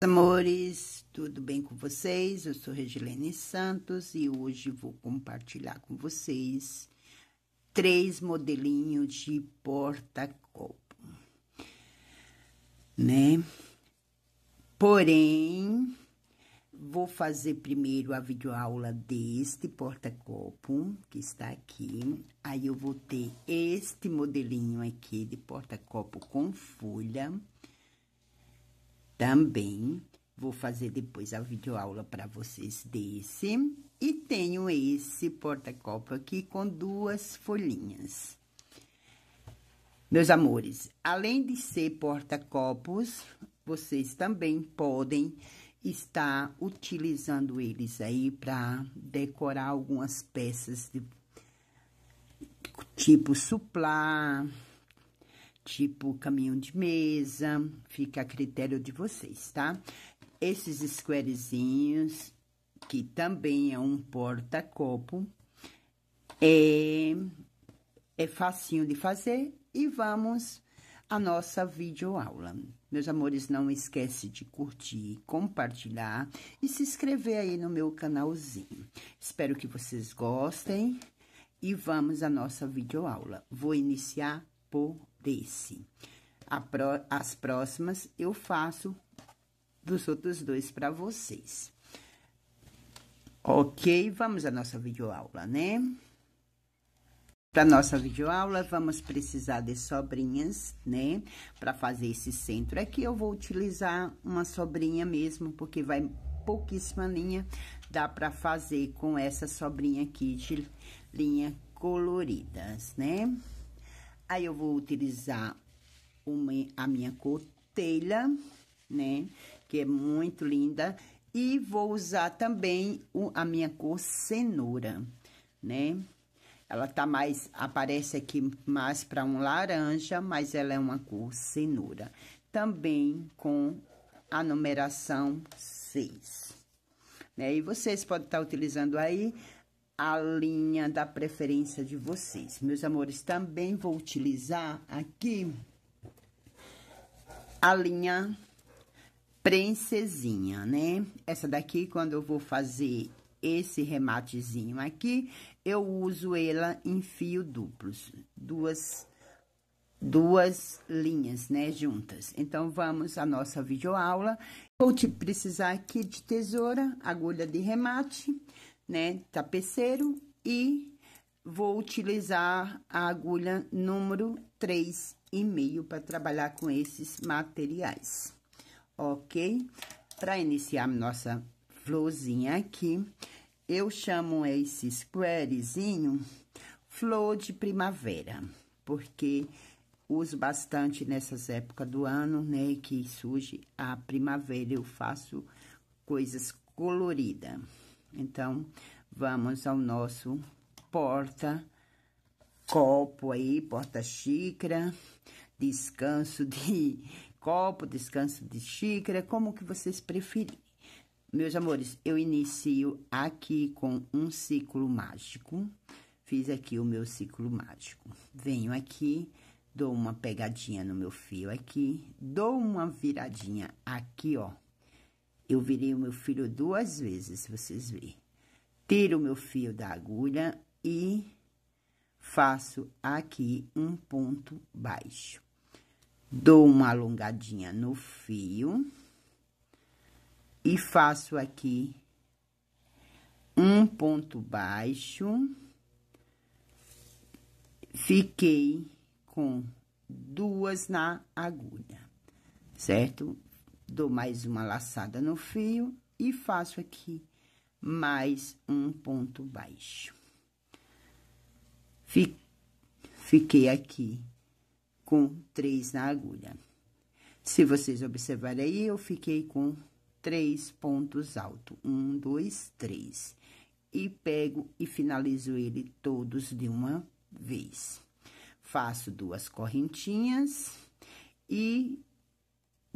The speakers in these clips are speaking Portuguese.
Amores, tudo bem com vocês? Eu sou Regilene Santos e hoje vou compartilhar com vocês 3 modelinhos de porta-copo, né? Porém, vou fazer primeiro a videoaula deste porta-copo que está aqui. Aí, eu vou ter este modelinho aqui de porta-copo com folha. Também vou fazer depois a videoaula para vocês desse. E tenho esse porta-copo aqui com 2 folhinhas. Meus amores, além de ser porta-copos, vocês também podem estar utilizando eles aí para decorar algumas peças de tipo suplá, tipo caminho de mesa, fica a critério de vocês, tá? Esses squarezinhos, que também é um porta-copo, é facinho de fazer e vamos à nossa videoaula. Meus amores, não esquece de curtir, compartilhar e se inscrever aí no meu canalzinho. Espero que vocês gostem e vamos à nossa videoaula. Vou iniciar por desse. As próximas eu faço dos outros 2 para vocês. Ok? Vamos à nossa videoaula, né? Para nossa videoaula, vamos precisar de sobrinhas, né? Para fazer esse centro aqui, eu vou utilizar uma sobrinha mesmo, porque vai pouquíssima linha, dá para fazer com essa sobrinha aqui de linha coloridas, né? Aí, eu vou utilizar a minha cor telha, né? Que é muito linda. E vou usar também a minha cor cenoura, né? Ela tá mais, aparece aqui mais para um laranja, mas ela é uma cor cenoura. Também com a numeração 6, né? E vocês podem estar utilizando aí a linha da preferência de vocês. Meus amores, também vou utilizar aqui a linha princesinha, né? Essa daqui, quando eu vou fazer esse rematezinho aqui, eu uso ela em fio duplos, duas linhas, né, juntas. Então, vamos à nossa videoaula. Vou precisar aqui de tesoura, agulha de remate, né, tapeceiro, e vou utilizar a agulha número 3,5 para trabalhar com esses materiais, ok? Para iniciar nossa florzinha aqui, eu chamo esse squarezinho flor de primavera, porque uso bastante nessas épocas do ano, né, que surge a primavera, eu faço coisas coloridas. Então, vamos ao nosso porta-copo aí, porta-xícara, descanso de copo, descanso de xícara, como que vocês preferirem. Meus amores, eu inicio aqui com um ciclo mágico. Fiz aqui o meu ciclo mágico. Venho aqui, dou uma pegadinha no meu fio aqui, dou uma viradinha aqui, ó. Eu virei o meu fio 2 vezes, vocês verem. Tiro o meu fio da agulha e faço aqui um ponto baixo. Dou uma alongadinha no fio e faço aqui um ponto baixo. Fiquei com 2 na agulha, certo? Dou mais uma laçada no fio e faço aqui mais um ponto baixo. Fiquei aqui com 3 na agulha. Se vocês observarem aí, eu fiquei com 3 pontos altos. 1, 2, 3. E pego e finalizo ele todos de uma vez. Faço 2 correntinhas e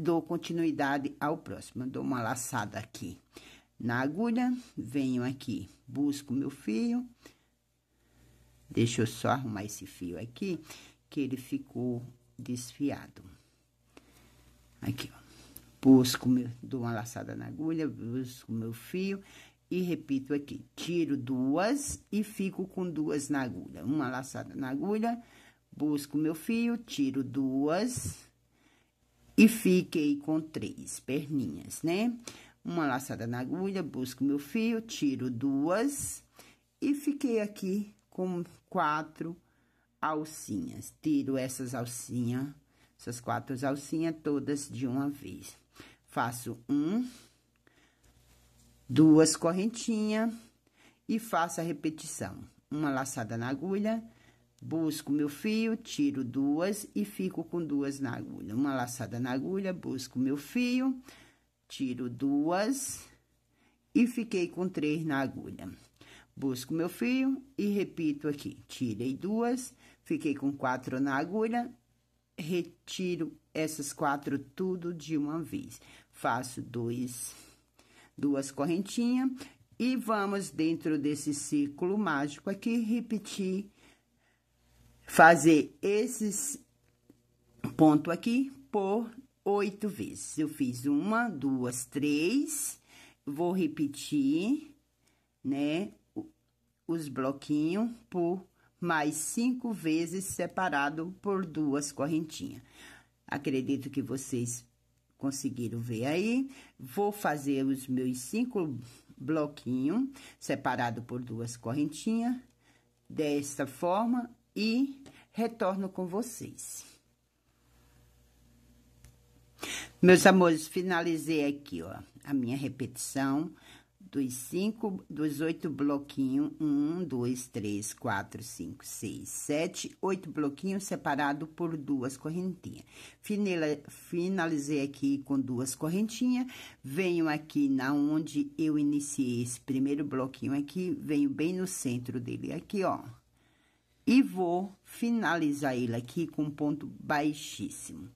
dou continuidade ao próximo. Dou uma laçada aqui na agulha, venho aqui, busco meu fio. Deixa eu só arrumar esse fio aqui, que ele ficou desfiado. Aqui, ó. dou uma laçada na agulha, busco meu fio e repito aqui. Tiro 2 e fico com 2 na agulha. Uma laçada na agulha, busco meu fio, tiro 2 e fiquei com 3 perninhas, né? Uma laçada na agulha, busco meu fio, tiro 2 e fiquei aqui com 4 alcinhas. Tiro essas alcinhas, essas 4 alcinhas todas de uma vez. Faço 2 correntinhas e faço a repetição. Uma laçada na agulha, busco meu fio, tiro 2 e fico com 2 na agulha. Uma laçada na agulha, busco meu fio, tiro 2 e fiquei com 3 na agulha. Busco meu fio e repito aqui. Tirei 2, fiquei com 4 na agulha, retiro essas 4 tudo de uma vez. Faço 2 correntinhas e vamos dentro desse círculo mágico aqui repetir, fazer esses pontos aqui por 8 vezes. Eu fiz 1, 2, 3, vou repetir, né, os bloquinhos por mais 5 vezes separado por 2 correntinhas. Acredito que vocês conseguiram ver aí. Vou fazer os meus 5 bloquinhos separado por 2 correntinhas desta forma e retorno com vocês. Meus amores, finalizei aqui, ó, a minha repetição dos 8 bloquinhos. 1, 2, 3, 4, 5, 6, 7, 8 bloquinhos separados por 2 correntinhas. Finalizei aqui com 2 correntinhas. Venho aqui na onde eu iniciei esse primeiro bloquinho aqui, venho bem no centro dele aqui, ó. E vou finalizar ele aqui com um ponto baixíssimo.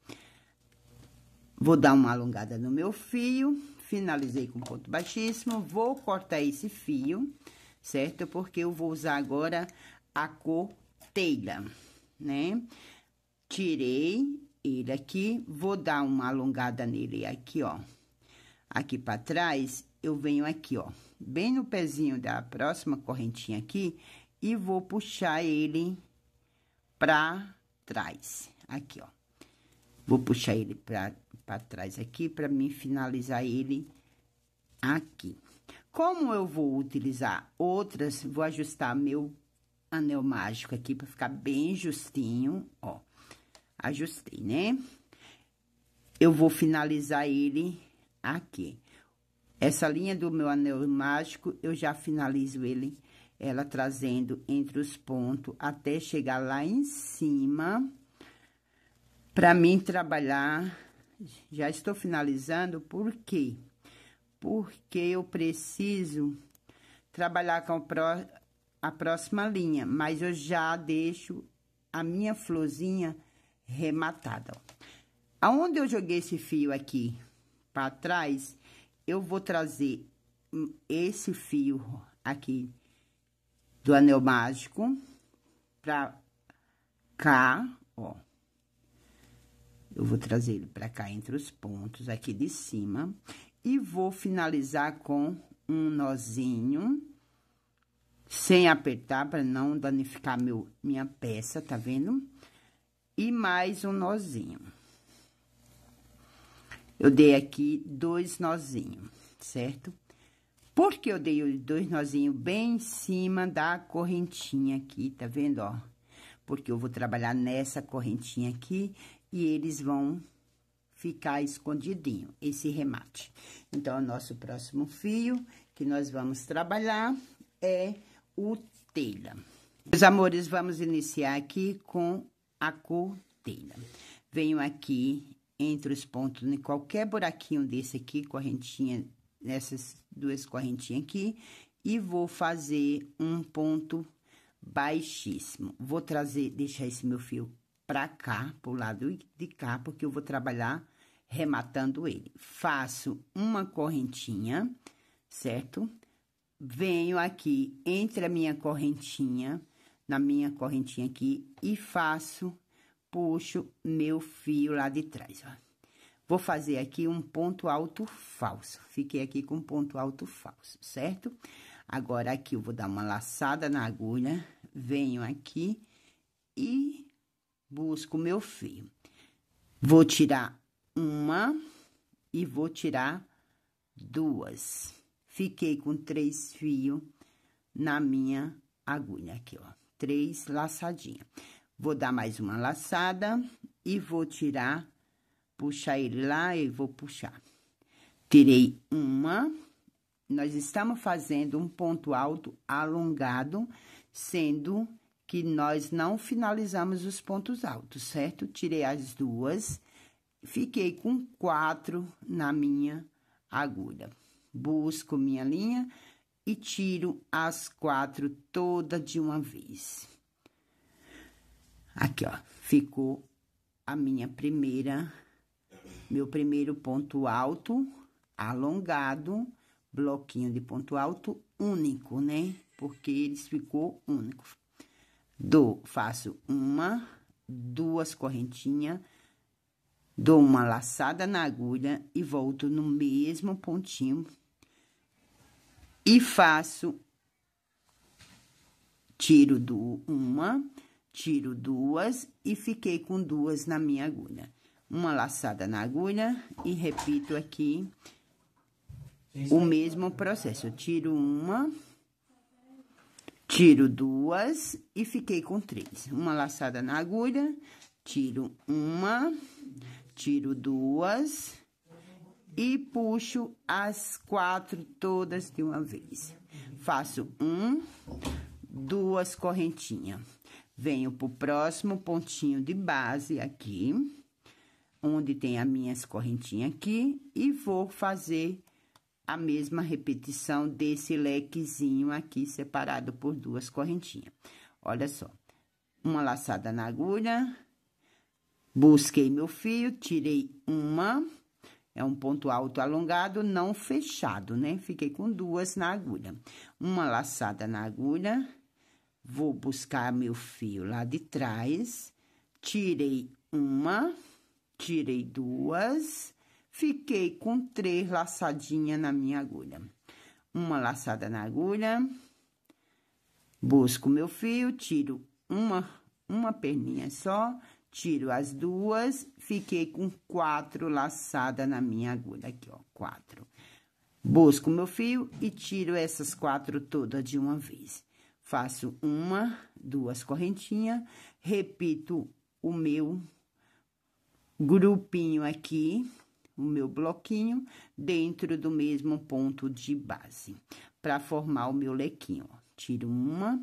Vou dar uma alongada no meu fio, finalizei com ponto baixíssimo, vou cortar esse fio, certo? Porque eu vou usar agora a cor telha, né? Tirei ele aqui, vou dar uma alongada nele aqui, ó. Aqui pra trás, eu venho aqui, ó, bem no pezinho da próxima correntinha aqui, e vou puxar ele pra trás, aqui, ó. Vou puxar ele pra trás aqui, pra mim finalizar ele aqui. Como eu vou utilizar outras, vou ajustar meu anel mágico aqui pra ficar bem justinho, ó. Ajustei, né? Eu vou finalizar ele aqui. Essa linha do meu anel mágico, eu já finalizo ela trazendo entre os pontos até chegar lá em cima. Pra mim trabalhar, já estou finalizando, por quê? Porque eu preciso trabalhar com a próxima linha, mas eu já deixo a minha florzinha rematada, ó. Aonde eu joguei esse fio aqui para trás, eu vou trazer esse fio aqui do anel mágico pra cá, ó. Eu vou trazer ele pra cá entre os pontos aqui de cima e vou finalizar com um nozinho, sem apertar, para não danificar minha peça, tá vendo? E mais um nozinho. Eu dei aqui 2 nozinhos, certo? Por que eu dei 2 nozinhos bem em cima da correntinha aqui, tá vendo, ó? Porque eu vou trabalhar nessa correntinha aqui e eles vão ficar escondidinho, esse remate. Então, o nosso próximo fio que nós vamos trabalhar é o telha. Meus amores, vamos iniciar aqui com a cor telha. Venho aqui entre os pontos, em qualquer buraquinho desse aqui, correntinha, nessas 2 correntinhas aqui, e vou fazer um ponto baixíssimo. Vou deixar esse meu fio pra cá, pro lado de cá, porque eu vou trabalhar rematando ele. Faço uma correntinha, certo? Venho aqui entre a minha correntinha, na minha correntinha aqui, e puxo meu fio lá de trás, ó. Vou fazer aqui um ponto alto falso. Fiquei aqui com ponto alto falso, certo? Agora, aqui eu vou dar uma laçada na agulha, venho aqui e busco o meu fio. Vou tirar uma e vou tirar duas. Fiquei com 3 fios na minha agulha aqui, ó. 3 laçadinhas. Vou dar mais uma laçada e vou tirar, puxar ele lá e vou puxar. Tirei uma. Nós estamos fazendo um ponto alto alongado, sendo que nós não finalizamos os pontos altos, certo? Tirei as duas, fiquei com 4 na minha agulha. Busco minha linha e tiro as 4 toda de uma vez. Aqui, ó, ficou a minha meu primeiro ponto alto alongado, bloquinho de ponto alto único, né? Porque eles ficou único. Faço uma, 2 correntinhas, dou uma laçada na agulha e volto no mesmo pontinho. E faço, tiro uma, tiro 2 e fiquei com 2 na minha agulha. Uma laçada na agulha e repito aqui o mesmo processo. Eu tiro uma, tiro 2 e fiquei com 3. Uma laçada na agulha, tiro uma, tiro 2 e puxo as 4 todas de uma vez. Faço 2 correntinhas. Venho pro próximo pontinho de base aqui, onde tem as minhas correntinhas aqui, e vou fazer a mesma repetição desse lequezinho aqui, separado por 2 correntinhas. Olha só, uma laçada na agulha, busquei meu fio, tirei uma. É um ponto alto alongado, não fechado, né? Fiquei com 2 na agulha. Uma laçada na agulha, vou buscar meu fio lá de trás, tirei uma, tirei 2, fiquei com 3 laçadinhas na minha agulha. Uma laçada na agulha, busco meu fio, tiro uma perninha só, tiro as 2, fiquei com 4 laçadas na minha agulha, aqui, ó, 4. Busco meu fio e tiro essas 4 todas de uma vez. Faço 2 correntinhas, repito o meu grupinho aqui, o meu bloquinho, dentro do mesmo ponto de base, para formar o meu lequinho, ó. Tiro uma,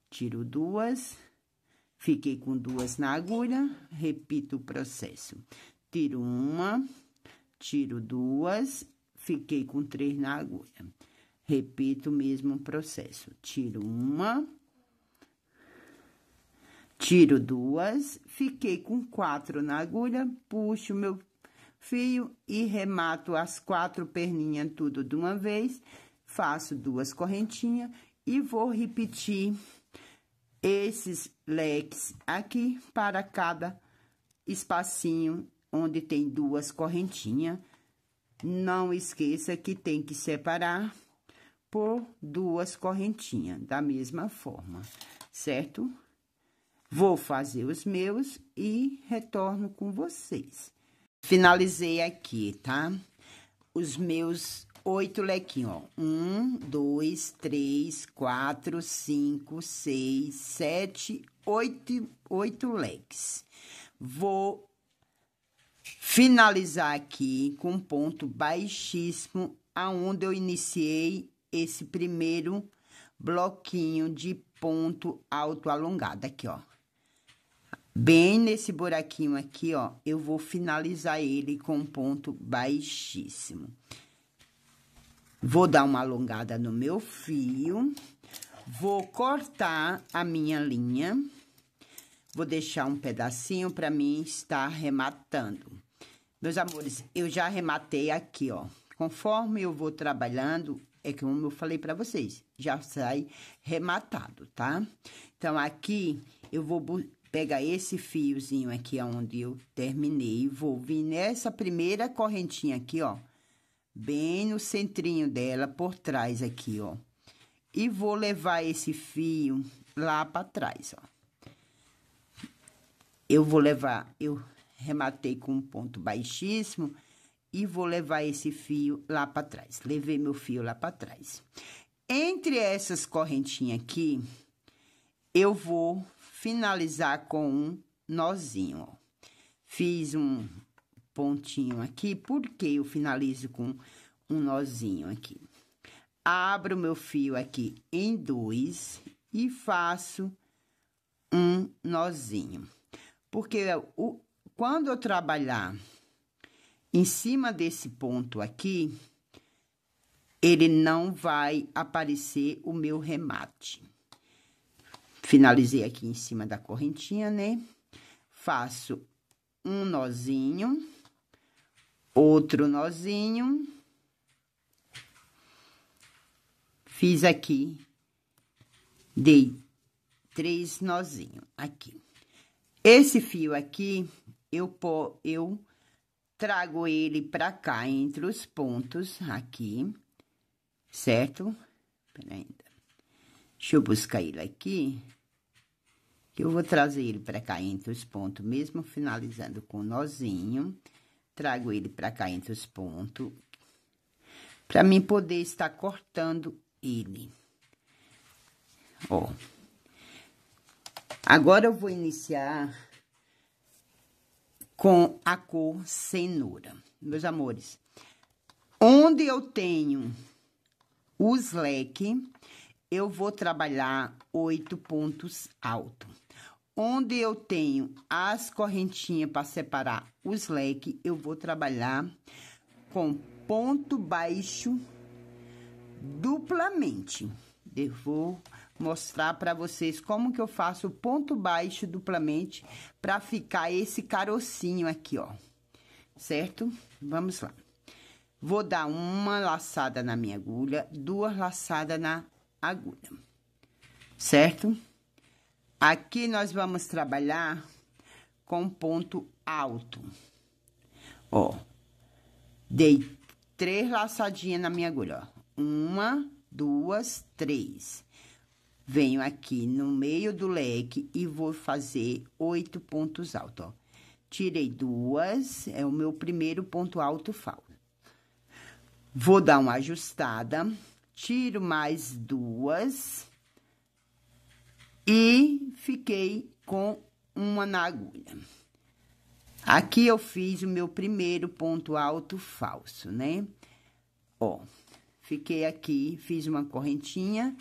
tiro 2... Fiquei com 2 na agulha, repito o processo. Tiro uma, tiro 2, fiquei com 3 na agulha. Repito o mesmo processo. Tiro uma, tiro 2, fiquei com 4 na agulha, puxo meu fio e remato as 4 perninhas tudo de uma vez. Faço 2 correntinhas e vou repetir esses leques aqui para cada espacinho onde tem 2 correntinhas. Não esqueça que tem que separar por 2 correntinhas, da mesma forma, certo? Vou fazer os meus e retorno com vocês. Finalizei aqui, tá? Os meus 8 lequinhos, ó. 1, 2, 3, 4, 5, 6, 7, 8 leques. Vou finalizar aqui com ponto baixíssimo, aonde eu iniciei esse primeiro bloquinho de ponto alto alongado, aqui, ó. Bem nesse buraquinho aqui, ó, eu vou finalizar ele com ponto baixíssimo. Vou dar uma alongada no meu fio, vou cortar a minha linha, vou deixar um pedacinho para mim estar arrematando. Meus amores, eu já arrematei aqui, ó. Conforme eu vou trabalhando, é como eu falei para vocês, já sai rematado, tá? Então, aqui eu vou pegar esse fiozinho aqui onde eu terminei, vou vir nessa primeira correntinha aqui, ó, bem no centrinho dela, por trás aqui, ó. E vou levar esse fio lá pra trás, ó. Eu rematei com um ponto baixíssimo e vou levar esse fio lá pra trás. Levei meu fio lá pra trás. Entre essas correntinhas aqui, eu vou finalizar com um nozinho, ó. Fiz um pontinho aqui, porque eu finalizo com um nozinho aqui. Abro meu fio aqui em 2 e faço um nozinho. Porque quando eu trabalhar em cima desse ponto aqui, ele não vai aparecer o meu remate. Finalizei aqui em cima da correntinha, né? Faço um nozinho, outro nozinho. Fiz aqui, dei 3 nozinhos aqui. Esse fio aqui, eu trago ele pra cá, entre os pontos aqui, certo? Peraí, deixa eu buscar ele aqui, que eu vou trazer ele pra cá, entre os pontos, mesmo finalizando com nozinho. Trago ele pra cá, entre os pontos, pra mim poder estar cortando ele. Ó. Agora, eu vou iniciar com a cor cenoura. Meus amores, onde eu tenho os leques, eu vou trabalhar 8 pontos altos. Onde eu tenho as correntinhas para separar os leques, eu vou trabalhar com ponto baixo duplamente. Eu vou mostrar para vocês como que eu faço o ponto baixo duplamente para ficar esse carocinho aqui, ó. Certo? Vamos lá. Vou dar uma laçada na minha agulha, 2 laçadas na agulha. Certo? Aqui nós vamos trabalhar com ponto alto. Ó. Dei 3 laçadinhas na minha agulha, ó. 1, 2, 3. Venho aqui no meio do leque e vou fazer 8 pontos altos, ó. Tirei 2, é o meu primeiro ponto alto falso. Vou dar uma ajustada, tiro mais 2 e fiquei com uma na agulha. Aqui eu fiz o meu primeiro ponto alto falso, né? Ó, fiquei aqui, fiz uma correntinha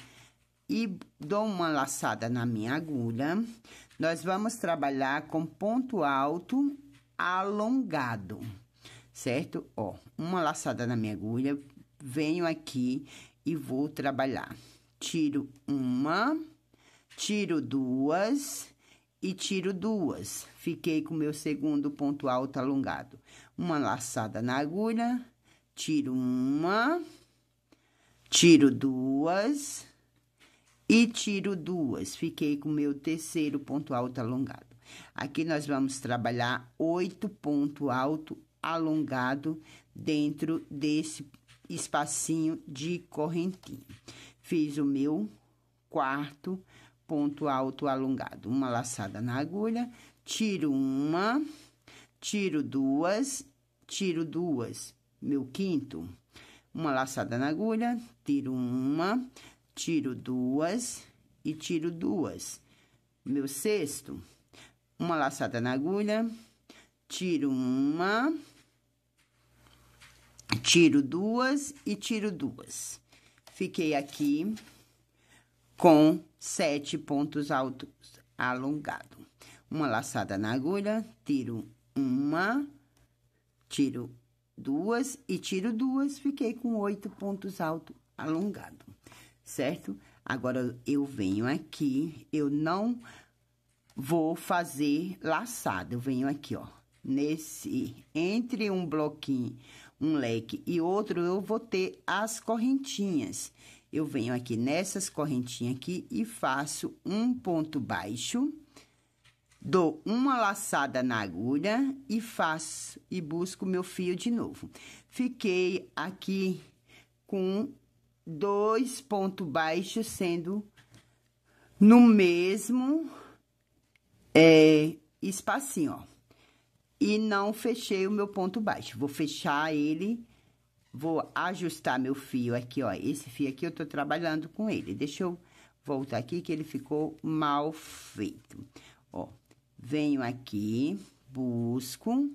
e dou uma laçada na minha agulha. Nós vamos trabalhar com ponto alto alongado, certo? Ó, uma laçada na minha agulha, venho aqui e vou trabalhar. Tiro 1, tiro 2 e tiro 2. Fiquei com o meu segundo ponto alto alongado. Uma laçada na agulha, tiro 1, tiro 2 e tiro 2. Fiquei com o meu terceiro ponto alto alongado. Aqui nós vamos trabalhar 8 pontos alto alongado dentro desse espacinho de correntinha. Fiz o meu quarto ponto alto alongado. Uma laçada na agulha, tiro 1, tiro 2, tiro 2. Meu quinto, uma laçada na agulha, tiro 1, tiro 2 e tiro 2. Meu sexto, uma laçada na agulha, tiro 1, tiro 2 e tiro 2. Fiquei aqui com 7 pontos altos alongados. Uma laçada na agulha, tiro 1, tiro 2 e tiro 2. Fiquei com 8 pontos altos alongados, certo? Agora, eu venho aqui, eu não vou fazer laçada. Eu venho aqui, ó, entre um bloquinho, um leque e outro, eu vou ter as correntinhas. Eu venho aqui nessas correntinhas aqui e faço um ponto baixo dou uma laçada na agulha e faço e busco meu fio de novo. Fiquei aqui com 2 pontos baixos, sendo no mesmo espacinho, ó. E não fechei o meu ponto baixo. Vou fechar ele, vou ajustar meu fio aqui, ó. Esse fio aqui eu tô trabalhando com ele. Deixa eu voltar aqui que ele ficou mal feito. Ó, venho aqui, busco,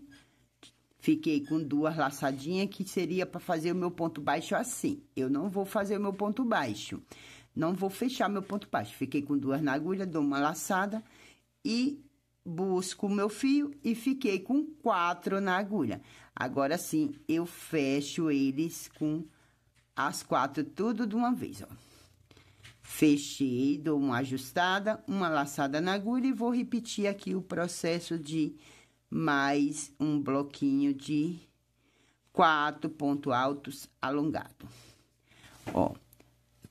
fiquei com 2 laçadinhas que seria para fazer o meu ponto baixo assim. Eu não vou fazer o meu ponto baixo, não vou fechar meu ponto baixo. Fiquei com 2 na agulha, dou uma laçada e busco o meu fio e fiquei com 4 na agulha. Agora sim, eu fecho eles com as 4 tudo de uma vez, ó. Fechei, dou uma ajustada, uma laçada na agulha e vou repetir aqui o processo de mais um bloquinho de 4 pontos altos alongados. Ó,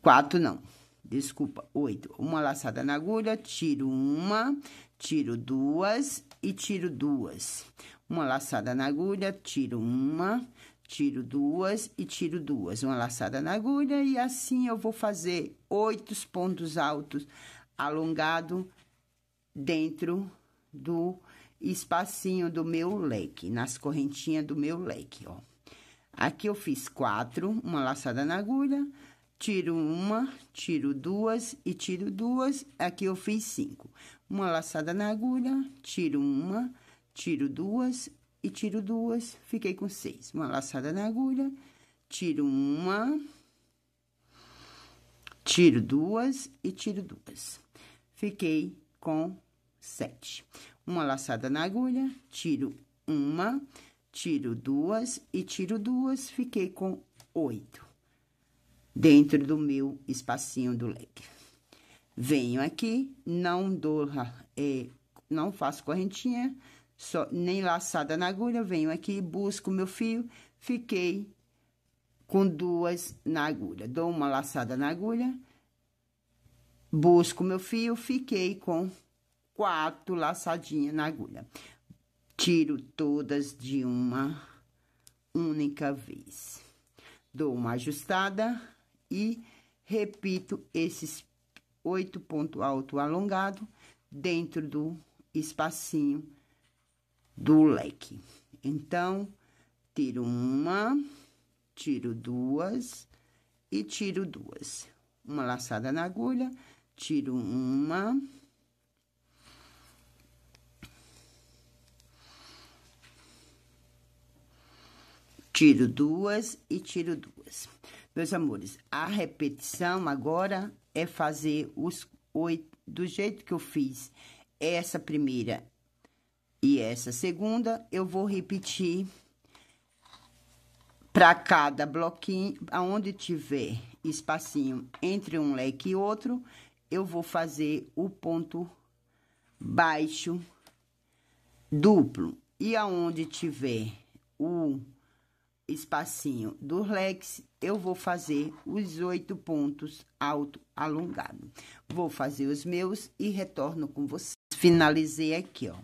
4 não, desculpa, 8. Uma laçada na agulha, tiro uma, tiro 2 e tiro 2. Uma laçada na agulha, tiro uma, tiro 2 e tiro 2. Uma laçada na agulha e assim eu vou fazer 8 pontos altos alongado dentro do espacinho do meu leque, nas correntinhas do meu leque, ó. Aqui eu fiz 4, uma laçada na agulha, tiro uma, tiro 2 e tiro 2. Aqui eu fiz 5. Uma laçada na agulha, tiro uma, tiro 2 e tiro 2, fiquei com 6. Uma laçada na agulha, tiro uma, tiro 2 e tiro 2. Fiquei com 7. Uma laçada na agulha, tiro uma, tiro 2 e tiro 2, fiquei com 8. Dentro do meu espacinho do leque. Venho aqui, não dou, não faço correntinha, só, nem laçada na agulha, venho aqui, busco meu fio, fiquei com 2 na agulha. Dou uma laçada na agulha, busco meu fio, fiquei com 4 laçadinhas na agulha. Tiro todas de uma única vez. Dou uma ajustada e repito esses 8 pontos altos alongados dentro do espacinho do leque. Então, tiro uma, tiro 2 e tiro 2. Uma laçada na agulha, tiro uma, tiro 2 e tiro 2. Meus amores, a repetição agora é fazer os 8 do jeito que eu fiz essa primeira e essa segunda, eu vou repetir para cada bloquinho, aonde tiver espacinho entre um leque e outro, eu vou fazer o ponto baixo duplo. E aonde tiver o espacinho dos leques, eu vou fazer os 8 pontos alto alongado. Vou fazer os meus e retorno com vocês. Finalizei aqui, ó,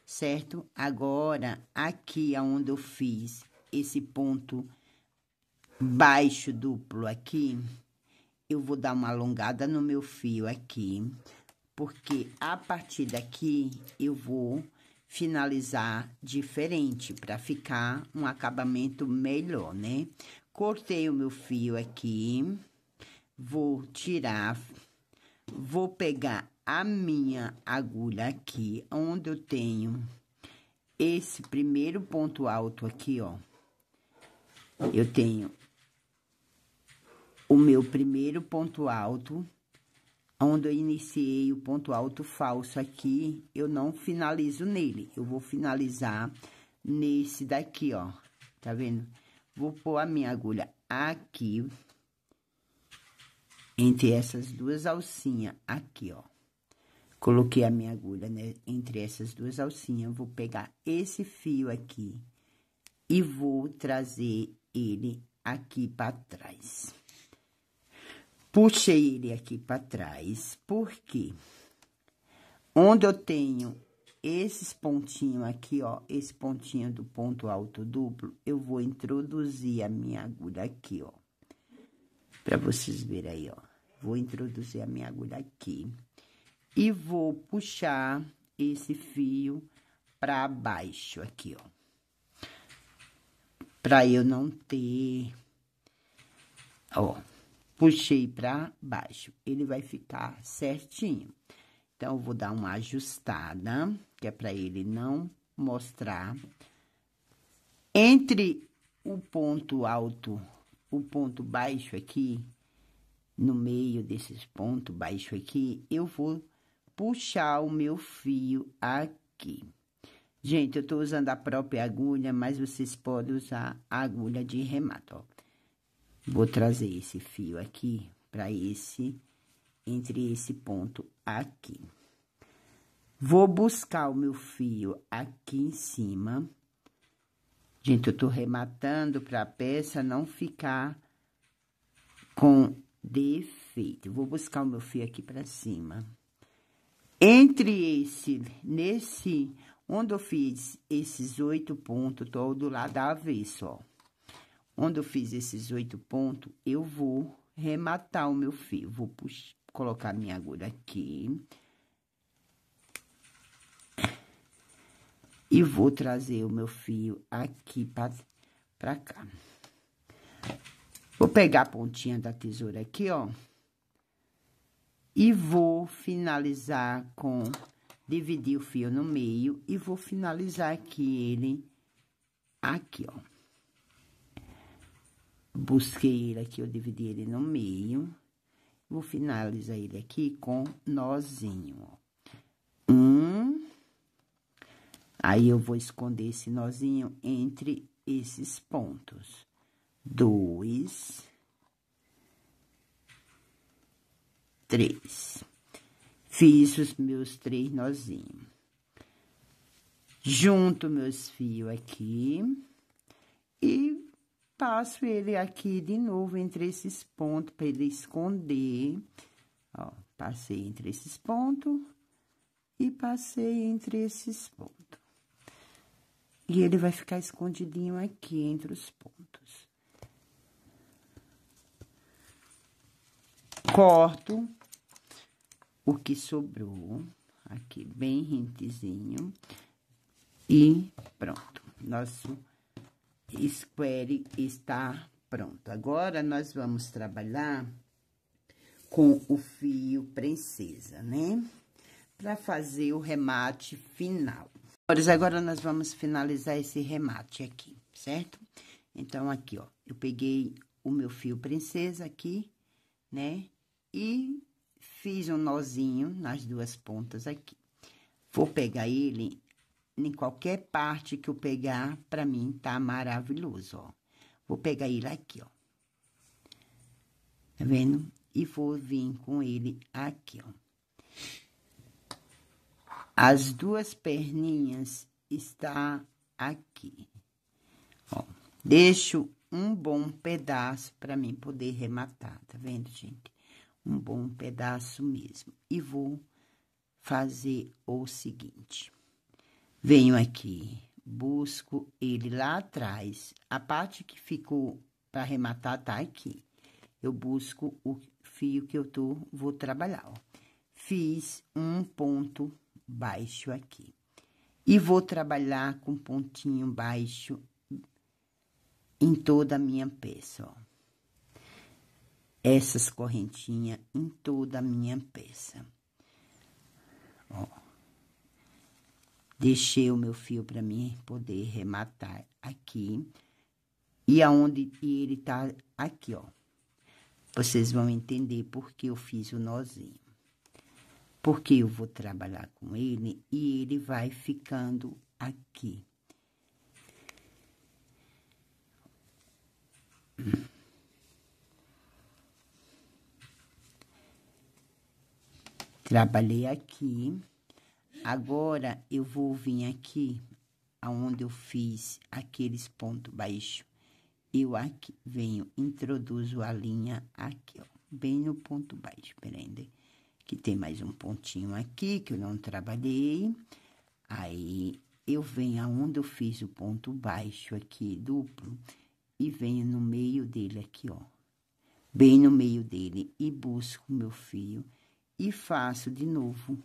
certo? Agora, aqui aonde eu fiz esse ponto baixo duplo aqui, eu vou dar uma alongada no meu fio aqui, porque a partir daqui eu vou finalizar diferente, para ficar um acabamento melhor, né? Cortei o meu fio aqui, vou tirar, vou pegar a minha agulha aqui, onde eu tenho esse primeiro ponto alto aqui, ó. Eu tenho o meu primeiro ponto alto, onde eu iniciei o ponto alto falso aqui, eu não finalizo nele, eu vou finalizar nesse daqui, ó, tá vendo? Vou pôr a minha agulha aqui, entre essas duas alcinhas aqui, ó. Coloquei a minha agulha, né, entre essas duas alcinhas, vou pegar esse fio aqui e vou trazer ele aqui para trás. Puxei ele aqui para trás, porque onde eu tenho esses pontinhos aqui, ó, esse pontinho do ponto alto duplo, eu vou introduzir a minha agulha aqui, ó. Pra vocês verem aí, ó. Vou introduzir a minha agulha aqui. E vou puxar esse fio pra baixo aqui, ó. Pra eu não ter... Ó, puxei pra baixo. Ele vai ficar certinho. Então, eu vou dar uma ajustada, que é pra ele não mostrar. Entre o ponto alto, o ponto baixo aqui, no meio desses pontos baixo aqui, eu vou puxar o meu fio aqui. Gente, eu tô usando a própria agulha, mas vocês podem usar a agulha de remate, ó. Vou trazer esse fio aqui pra entre esse ponto aqui. Vou buscar o meu fio aqui em cima. Gente, eu tô rematando pra peça não ficar com defeito. Vou buscar o meu fio aqui pra cima. Entre onde eu fiz esses 8 pontos, tô do lado da avesso, ó. Onde eu fiz esses 8 pontos, eu vou rematar o meu fio. Vou colocar minha agulha aqui. E vou trazer o meu fio aqui pra cá. Vou pegar a pontinha da tesoura aqui, ó. E vou finalizar dividir o fio no meio e vou finalizar aqui ele, aqui, ó. Busquei ele aqui, eu dividi ele no meio. Vou finalizar ele aqui com nozinho, ó. Aí, eu vou esconder esse nozinho entre esses pontos. 2, 3. Fiz os meus 3 nozinhos. Junto meus fios aqui. E passo ele aqui de novo entre esses pontos, para ele esconder. Ó, passei entre esses pontos. E passei entre esses pontos. E ele vai ficar escondidinho aqui entre os pontos. Corto o que sobrou, aqui bem rentezinho. E pronto. Nosso square está pronto. Agora, nós vamos trabalhar com o fio princesa, né? Para fazer o remate final. Agora, nós vamos finalizar esse remate aqui, certo? Então, aqui, ó, eu peguei o meu fio princesa aqui, né? E fiz um nozinho nas duas pontas aqui. Vou pegar ele em qualquer parte que eu pegar, pra mim tá maravilhoso, ó. Vou pegar ele aqui, ó. Tá vendo? E vou vir com ele aqui, ó. As duas perninhas está aqui, ó. Deixo um bom pedaço para mim poder rematar, tá vendo, gente? Um bom pedaço mesmo. E vou fazer o seguinte. Venho aqui, busco ele lá atrás. A parte que ficou para arrematar tá aqui. Eu busco o fio que eu vou trabalhar, ó. Fiz um ponto baixo aqui. E vou trabalhar com pontinho baixo em toda a minha peça, ó. Essas correntinhas em toda a minha peça. Ó. Deixei o meu fio para mim poder rematar aqui. E aonde ele tá aqui, ó. Vocês vão entender por que eu fiz o nozinho. Porque eu vou trabalhar com ele e ele vai ficando aqui. Trabalhei aqui. Agora, eu vou vir aqui, aonde eu fiz aqueles pontos baixos. Eu aqui venho, introduzo a linha aqui, ó, bem no ponto baixo, peraí, que tem mais um pontinho aqui que eu não trabalhei. Aí, eu venho aonde eu fiz o ponto baixo aqui, duplo, e venho no meio dele aqui, ó. Bem no meio dele, e busco meu fio, e faço de novo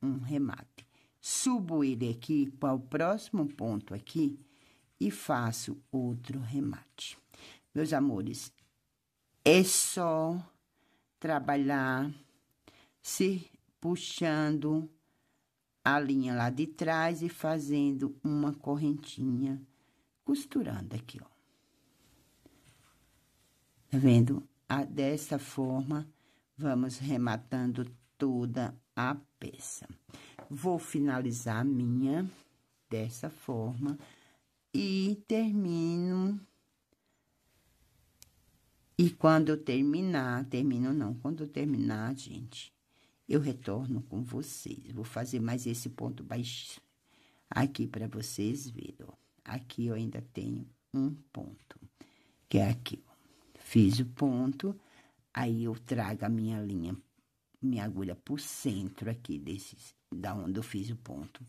um remate. Subo ele aqui para o próximo ponto aqui, e faço outro remate. Meus amores, é só trabalhar se puxando a linha lá de trás e fazendo uma correntinha, costurando aqui, ó. Tá vendo? Dessa forma, vamos rematando toda a peça. Vou finalizar a minha dessa forma e termino. E quando eu terminar, quando eu terminar, gente, eu retorno com vocês. Vou fazer mais esse ponto baixo aqui para vocês verem, ó. Aqui eu ainda tenho um ponto, que é aqui, ó. Fiz o ponto, aí eu trago a minha linha, minha agulha pro centro aqui da onde eu fiz o ponto.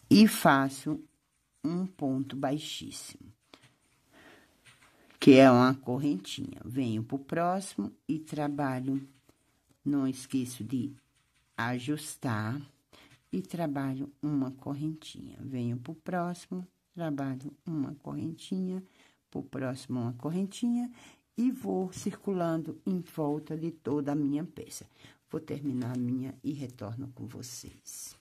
E faço um ponto baixíssimo, que é uma correntinha. Venho pro próximo e trabalho, não esqueço de ajustar e trabalho uma correntinha. Venho pro próximo, trabalho uma correntinha, pro próximo uma correntinha e vou circulando em volta de toda a minha peça. Vou terminar a minha e retorno com vocês.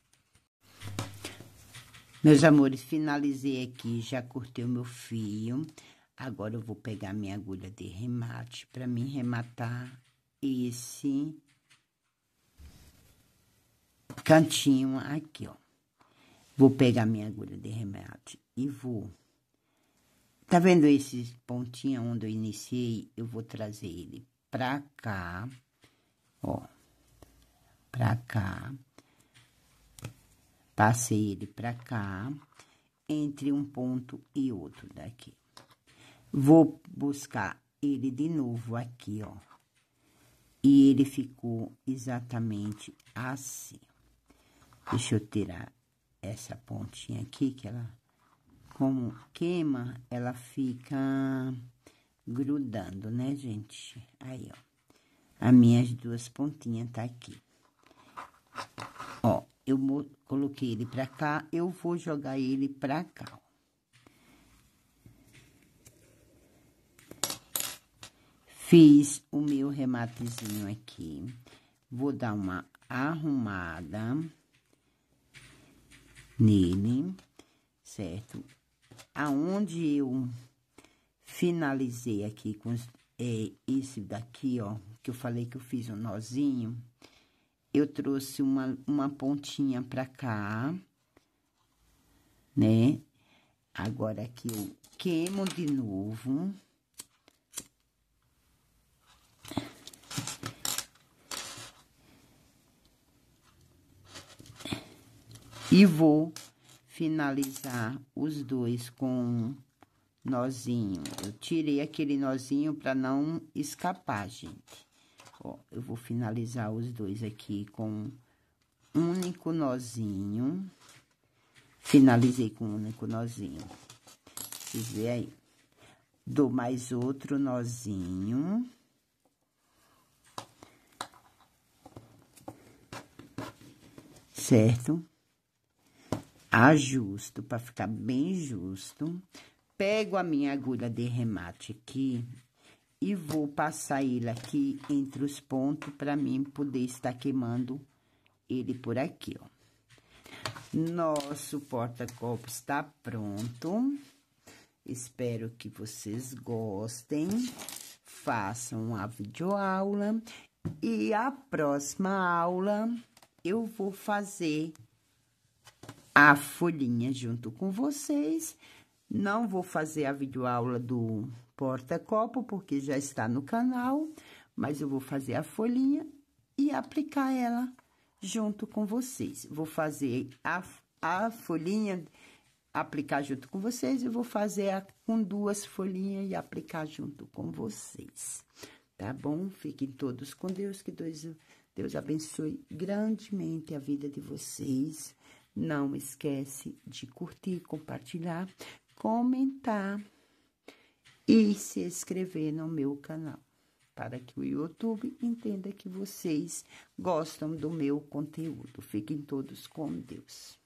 Meus amores, finalizei aqui, já cortei o meu fio. Agora, eu vou pegar minha agulha de remate para mim rematar esse cantinho aqui, ó. Vou pegar minha agulha de remate e vou... Tá vendo esse pontinho onde eu iniciei? Eu vou trazer ele pra cá, ó. Pra cá. Passei ele pra cá, entre um ponto e outro daqui. Vou buscar ele de novo aqui, ó. E ele ficou exatamente assim. Deixa eu tirar essa pontinha aqui, que ela, como queima, ela fica grudando, né, gente? Aí, ó. As minhas duas pontinhas tá aqui. Ó, eu coloquei ele pra cá, eu vou jogar ele pra cá, ó. Fiz o meu rematezinho aqui. Vou dar uma arrumada nele, certo? Aonde eu finalizei aqui com esse daqui, ó, que eu falei que eu fiz um nozinho, eu trouxe uma pontinha pra cá, né? Agora aqui eu queimo de novo. E vou finalizar os dois com nozinho. Eu tirei aquele nozinho para não escapar, gente. Ó, eu vou finalizar os dois aqui com um único nozinho. Finalizei com um único nozinho. Vocês veem aí. Dou mais outro nozinho. Certo? Ajusto para ficar bem justo. Pego a minha agulha de remate aqui e vou passar ele aqui entre os pontos para mim poder estar queimando ele por aqui, ó. Nosso porta-copo está pronto. Espero que vocês gostem. Façam a videoaula e a próxima aula eu vou fazer a folhinha junto com vocês. Não vou fazer a videoaula do porta-copo, porque já está no canal, mas eu vou fazer a folhinha e aplicar ela junto com vocês. Vou fazer a folhinha, aplicar junto com vocês, e vou fazer com duas folhinhas e aplicar junto com vocês. Tá bom? Fiquem todos com Deus, que Deus abençoe grandemente a vida de vocês. Não esquece de curtir, compartilhar, comentar e se inscrever no meu canal, para que o YouTube entenda que vocês gostam do meu conteúdo. Fiquem todos com Deus.